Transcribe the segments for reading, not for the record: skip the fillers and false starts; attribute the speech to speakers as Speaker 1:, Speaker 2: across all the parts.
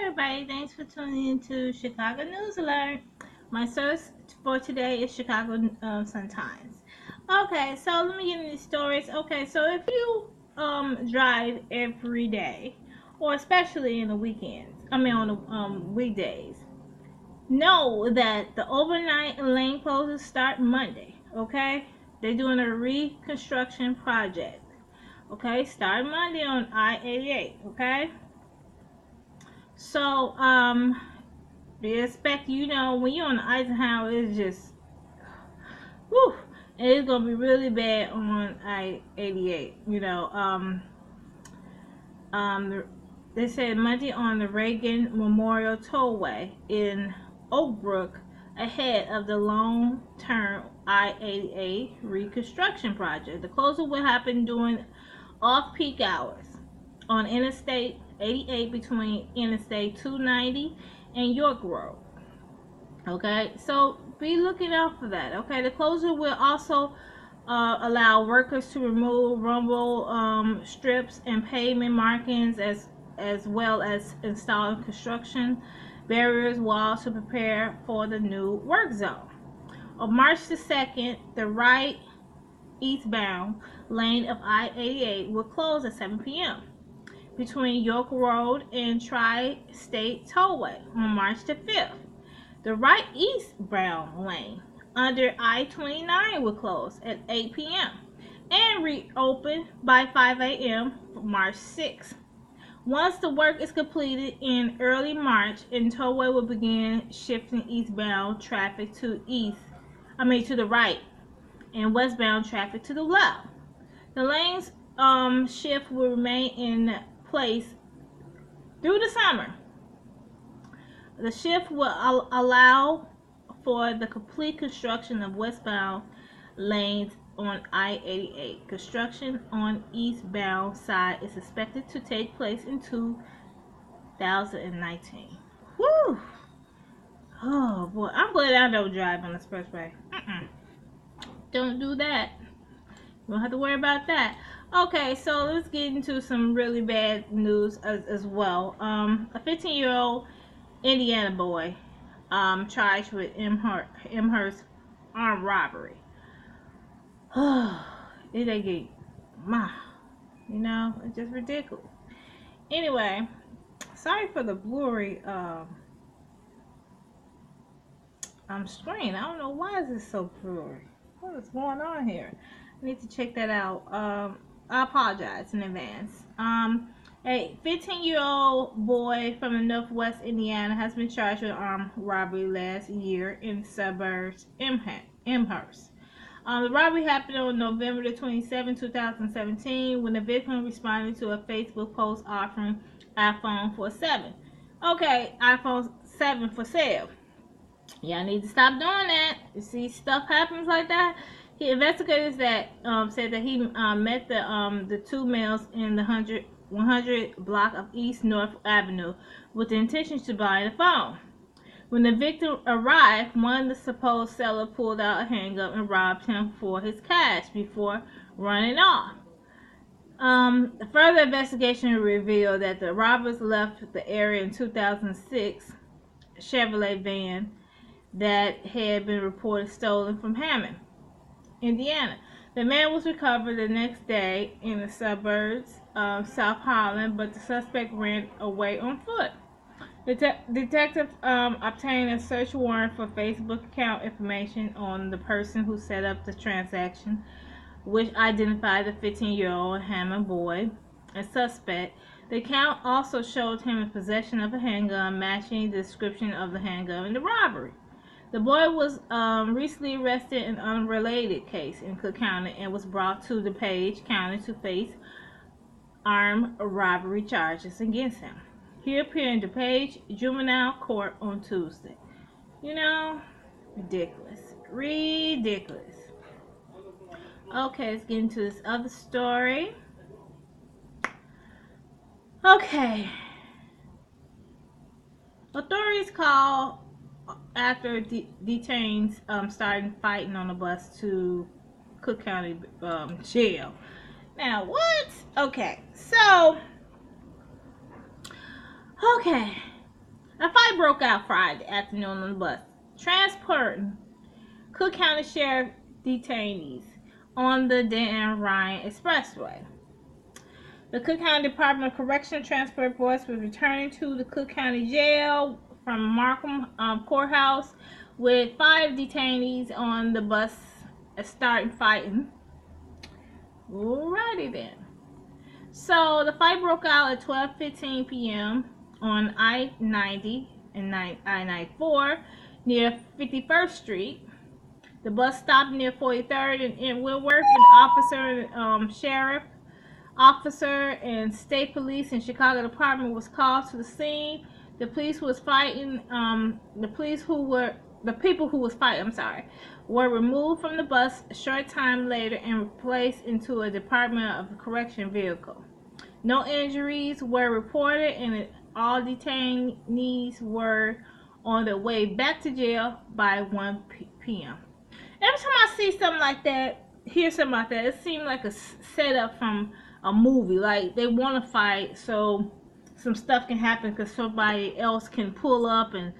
Speaker 1: everybody. Thanks for tuning into Chicago News Alert. My source for today is Chicago Sun-Times. Okay, so let me get into these stories. Okay, so if you drive every day, or especially in the weekends, on the weekdays, know that the overnight lane closures start Monday. Okay, they're doing a reconstruction project. Okay, start Monday on I-88. Okay. So, they expect, when you're on the Eisenhower, it's just, whew, and it's gonna be really bad on I-88. Um, they said Monday on the Reagan Memorial Tollway in Oak Brook, ahead of the long-term I-88 reconstruction project. The closure will happen during off-peak hours on Interstate 88 between Interstate 290 and York Road. Okay, so be looking out for that. Okay, the closure will also allow workers to remove rumble strips and pavement markings, as well as install construction barriers walls to prepare for the new work zone. On March the 2nd, the right eastbound lane of I-88 will close at 7 p.m. between York Road and Tri-State Tollway on March the 5th. The right eastbound lane under I-29 will close at 8 p.m. and reopen by 5 a.m. March 6th. Once the work is completed in early March, and tollway will begin shifting eastbound traffic to the right, and westbound traffic to the left. The lanes shift will remain in place through the summer. The shift will allow for the complete construction of westbound lanes on I-88. Construction on eastbound side is expected to take place in 2019. Whew! Oh boy, I'm glad I don't drive on the expressway. Don't do that. You don't have to worry about that. Okay, so let's get into some really bad news as well. A 15-year-old Indiana boy charged with Amherst armed robbery. It ain't get it's just ridiculous. Anyway, sorry for the blurry screen. I don't know why is this so blurry. What is going on here? I need to check that out. I apologize in advance. A 15-year-old boy from the Northwest Indiana has been charged with armed robbery last year in the suburbs Amherst. The robbery happened on November the 27th, 2017, when the victim responded to a Facebook post offering iPhone 7. Okay, iPhone 7 for sale. Y'all need to stop doing that. You see stuff happens like that. Investigators that said that he met the two males in the 100 block of East North Avenue with the intention to buy the phone. When the victim arrived, one of the supposed seller pulled out a handgun and robbed him for his cash before running off. Further investigation revealed that the robbers left the area in 2006 Chevrolet van that had been reported stolen from Hammond, Indiana. The man was recovered the next day in the suburbs of South Holland, but the suspect ran away on foot. Detectives obtained a search warrant for Facebook account information on the person who set up the transaction, which identified the 15-year-old Hammond boy as suspect. The account also showed him in possession of a handgun matching the description of the handgun in the robbery. The boy was recently arrested in an unrelated case in Cook County and was brought to DuPage County to face armed robbery charges against him. He appeared in DuPage Juvenile Court on Tuesday. Ridiculous. Ridiculous. Okay, let's get into this other story. Okay. Authorities call after detainees started fighting on the bus to Cook County jail. Now, what? Okay, so, A fight broke out Friday afternoon on the bus, transporting Cook County Sheriff detainees on the Denton Ryan Expressway. The Cook County Department of Correctional Transport Force was returning to the Cook County Jail from Markham Courthouse with 5 detainees on the bus starting fighting. Alrighty then. So the fight broke out at 12:15 p.m. on I-90 and I-94 near 51st Street. The bus stopped near 43rd and Wentworth, and sheriff officer and state police and Chicago department was called to the scene. The police was fighting. The people who was fighting, were removed from the bus a short time later and replaced into a Department of Correction vehicle. No injuries were reported, and all detainees were on their way back to jail by 1 p.m. Every time I see something like that, hear something like that, it seems like a setup from a movie. Like they want to fight, so some stuff can happen because somebody else can pull up and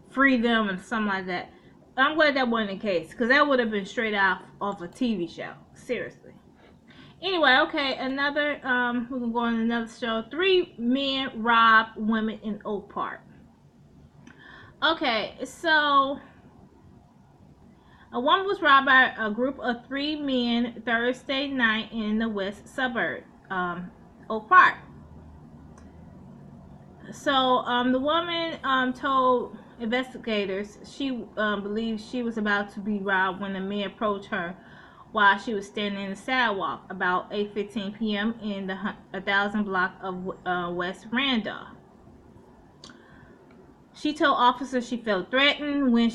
Speaker 1: free them and something like that. I'm glad that wasn't the case, because that would have been straight out of a TV show. Seriously. Anyway, okay, another we're gonna go on another show. 3 men rob women in Oak Park. Okay, so a woman was robbed by a group of 3 men Thursday night in the west suburb, Oak Park. So the woman told investigators she believed she was about to be robbed when the man approached her while she was standing in the sidewalk about 8:15 p.m. in the 1000 block of West Randolph. She told officers she felt threatened when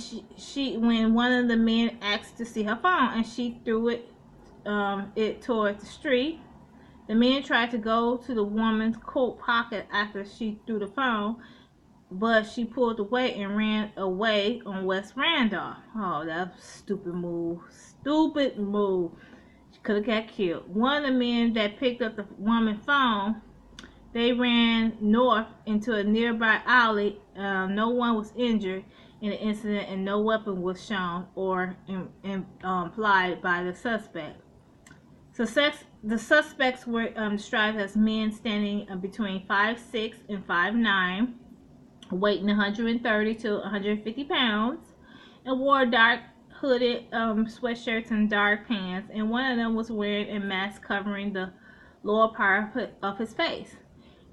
Speaker 1: when one of the men asked to see her phone, and she threw it toward the street. The man tried to go to the woman's coat pocket after she threw the phone, but she pulled away and ran away on West Randolph. Oh, that was a stupid move. Stupid move. She could have got killed. One of the men that picked up the woman's phone, they ran north into a nearby alley. No one was injured in the incident, and no weapon was shown or implied by the suspect. So the suspects were described as men standing between 5'6" and 5'9", weighing 130 to 150 pounds, and wore dark hooded sweatshirts and dark pants, and one of them was wearing a mask covering the lower part of his face.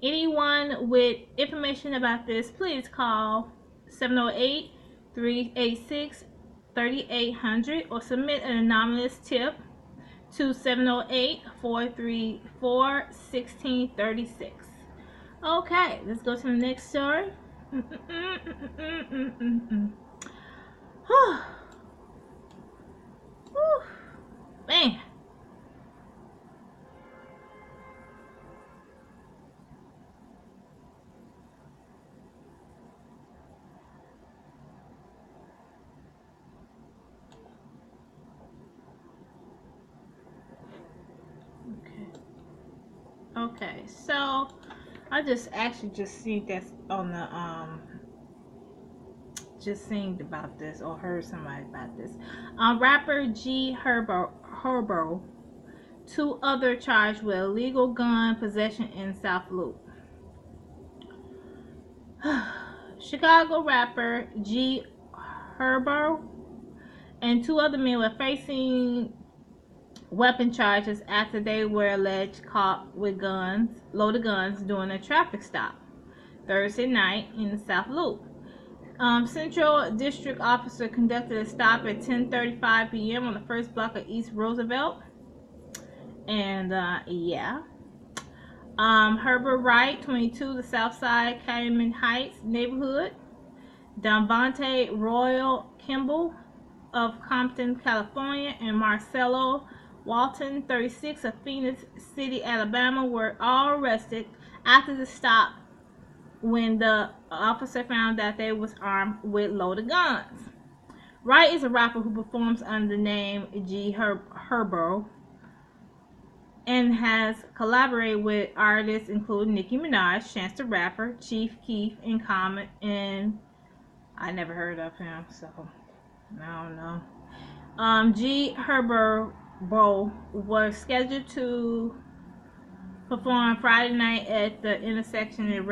Speaker 1: Anyone with information about this, please call 708-386-3800 or submit an anonymous tip to 708-434-1636. Okay, let's go to the next story. Man. Okay, so I just seen that on the just seen about this or heard somebody about this. Rapper G Herbo, 2 other charged with illegal gun possession in South Loop. Chicago rapper G Herbo and 2 other men were facing weapon charges after they were alleged caught with loaded guns during a traffic stop Thursday night in the South Loop. Central District officer conducted a stop at 10:35 p.m. on the first block of East Roosevelt, and Herbert Wright, 22, the South Side Calumet Heights neighborhood. Davante Royal Kimball of Compton, California, and Marcelo Walton, 36, of Phoenix City, Alabama, were all arrested after the stop when the officer found that they was armed with loaded guns. Wright is a rapper who performs under the name G Herbo. and has collaborated with artists including Nicki Minaj, Chance the Rapper, Chief Keef, and Common. And I never heard of him, so I don't know. G Herbo was scheduled to perform Friday night at the intersection in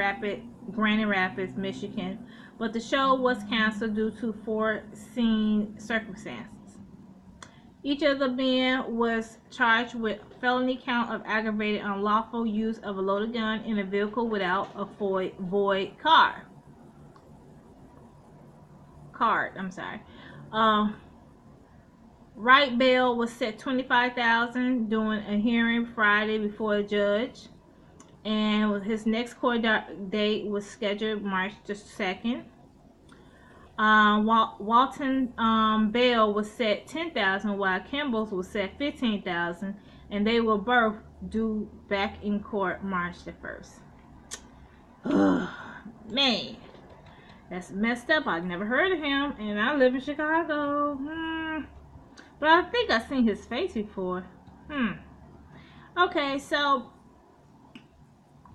Speaker 1: Grand Rapids, Michigan, but the show was canceled due to foreseen circumstances. Each of the men was charged with felony count of aggravated unlawful use of a loaded gun in a vehicle without a void card. I'm sorry. Um, Wright bail was set 25,000 during a hearing Friday before a judge, and his next court date was scheduled March the 2nd. Walton bail was set 10,000, while Kimball's was set 15,000, and they were both due back in court March the 1st. Man, that's messed up. I've never heard of him, and I live in Chicago. But I think I've seen his face before. Okay, so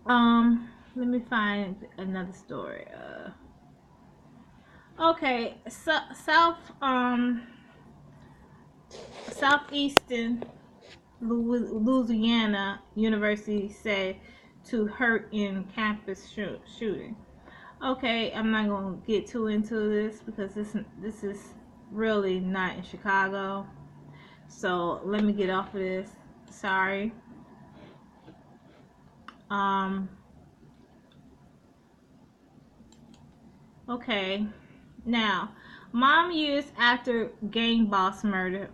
Speaker 1: let me find another story. Okay, Southeastern Louisiana University said to hurt in campus shooting. Okay, I'm not gonna get too into this because this is really not in Chicago. So let me get off of this. Sorry. Okay. Now, mom years after gang boss murder,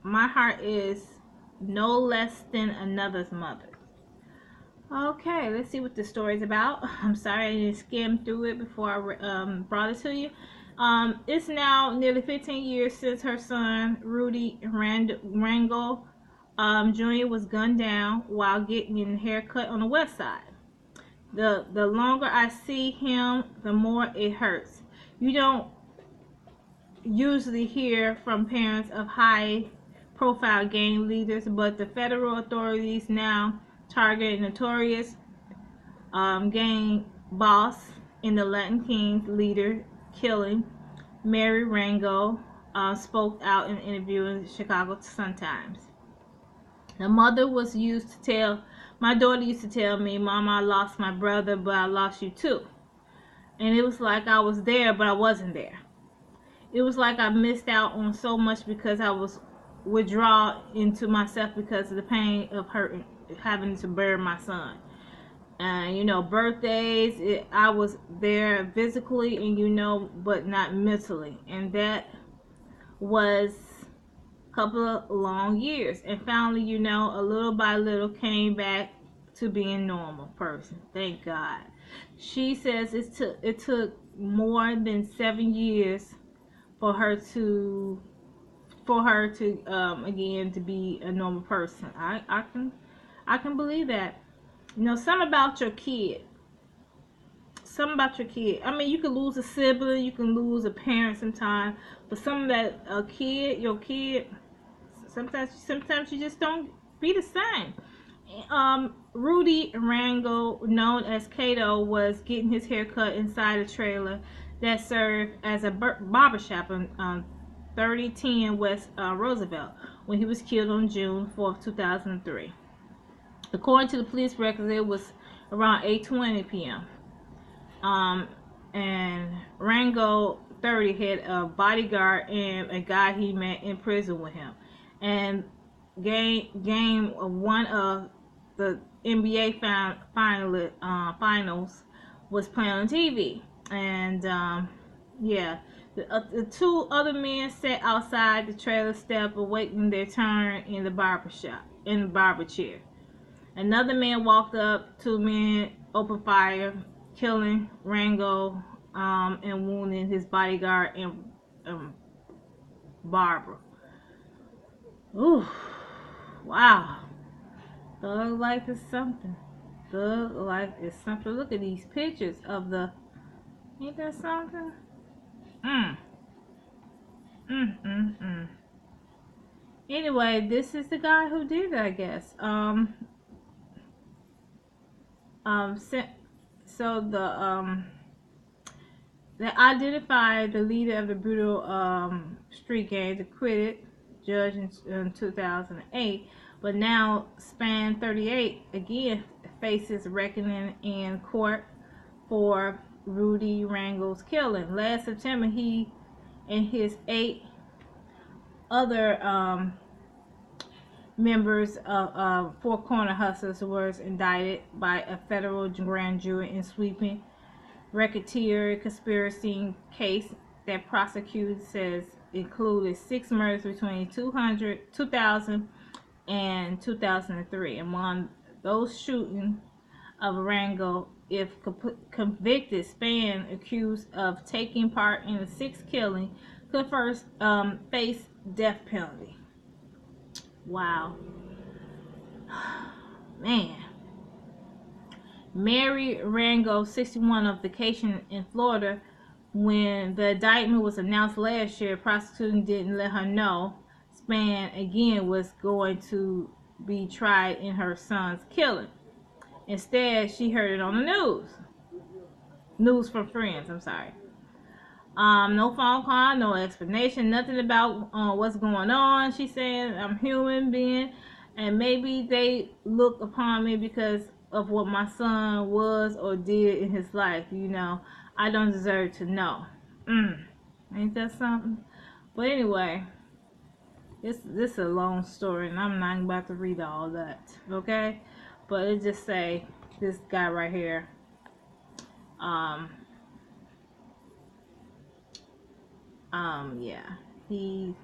Speaker 1: my heart is no less than another's mother. Okay, let's see what the story's about. I'm sorry I didn't skim through it before I brought it to you. It's now nearly 15 years since her son, Rudy Rangel Jr. was gunned down while getting a haircut on the west side. The longer I see him, the more it hurts. You don't usually hear from parents of high-profile gang leaders, but the federal authorities now target notorious gang boss in the Latin Kings leader killing. Mary Rango spoke out in an interview in the Chicago Sun-Times. The mother was used to tell, my daughter used to tell me, Mama, I lost my brother, but I lost you too. And it was like I was there, but I wasn't there. It was like I missed out on so much because I was withdrawn into myself because of the pain of having to bury my son. And birthdays, I was there physically and but not mentally. And that was a couple of long years. And finally, a little by little came back to being a normal person. Thank God. She says it took more than 7 years for her to again to be a normal person. I can believe that. Something about your kid. I mean, you can lose a sibling, you can lose a parent sometimes, but your kid, sometimes you just don't be the same. Rudy Rangel, known as Kato, was getting his hair cut inside a trailer that served as a barbershop on 3010 West Roosevelt when he was killed on June 4th, 2003. According to the police records, it was around 8:20 p.m. And Rango 30 had a bodyguard and a guy he met in prison with him. And game one of the NBA finals was playing on TV. And the two other men sat outside the trailer step awaiting their turn in the barber chair. Another man walked up, 2 men opened fire, killing Rango and wounding his bodyguard and barber. Ooh, wow. Thug life is something. Look at these pictures of ain't that something? Anyway, this is the guy who did it, I guess. So, so they identified the leader of the brutal street gangs, acquitted, judge in 2008, but now Span 38 again faces reckoning in court for Rudy Rangel's killing. Last September, he and his 8 other members of Four Corner Hustlers was indicted by a federal grand jury in sweeping racketeer conspiracy case that prosecutors says included 6 murders between 2000 and 2003. Among those shooting of Rangel, if convicted, Span, accused of taking part in the 6th killing, could first face death penalty. Wow. Man. Mary Rangel, 61, of vacation in Florida. When the indictment was announced last year, prosecution didn't let her know Span again was going to be tried in her son's killing. Instead, she heard it on the news. News from friends, I'm sorry. No phone call, no explanation, nothing about what's going on. She said, I'm a human being, and maybe they look upon me because of what my son was or did in his life. I don't deserve to know. Ain't that something? But anyway, this is a long story, and I'm not about to read all that, okay? But it just say this guy right here. Yeah, he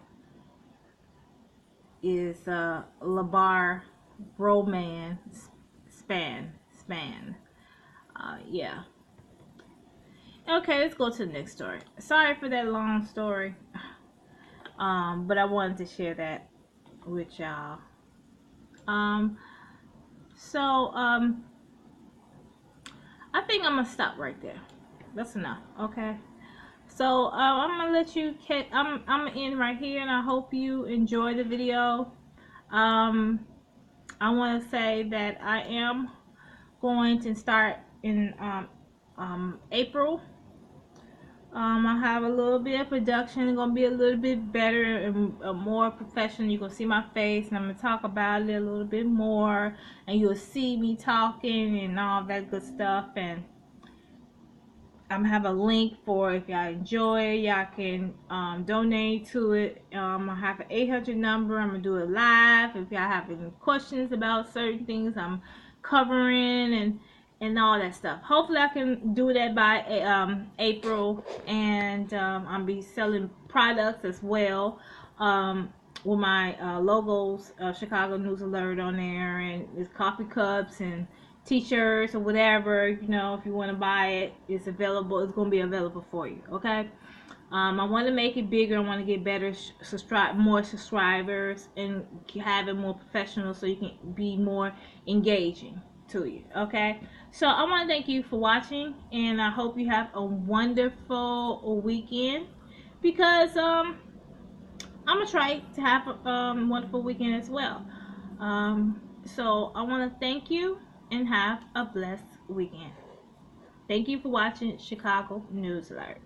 Speaker 1: is Labar Roman Span. Yeah. Okay, let's go to the next story. Sorry for that long story, but I wanted to share that with y'all. I think I'm gonna stop right there. That's enough. Okay. So I'm gonna let you. I'm gonna end right here, and I hope you enjoy the video. I want to say that I am going to start in April. I have a little bit of production. It's gonna be a little bit better and more professional. You're gonna see my face, and I'm gonna talk about it a little bit more, and you'll see me talking and all that good stuff. And I'm gonna have a link for if y'all enjoy, y'all can donate to it. I have an 800 number. I'm gonna do it live. If y'all have any questions about certain things I'm covering and all that stuff. Hopefully I can do that by April, and I'll be selling products as well with my logos, Chicago News Alert on there, and there's coffee cups and t-shirts or whatever. If you want to buy it, it's available. It's going to be available for you. Okay. I want to make it bigger. I want to get better more subscribers and have it more professional so you can be more engaging to you. Okay. So I want to thank you for watching, and I hope you have a wonderful weekend, because I'm gonna try to have a wonderful weekend as well. So I want to thank you and have a blessed weekend. Thank you for watching Chicago News Alert.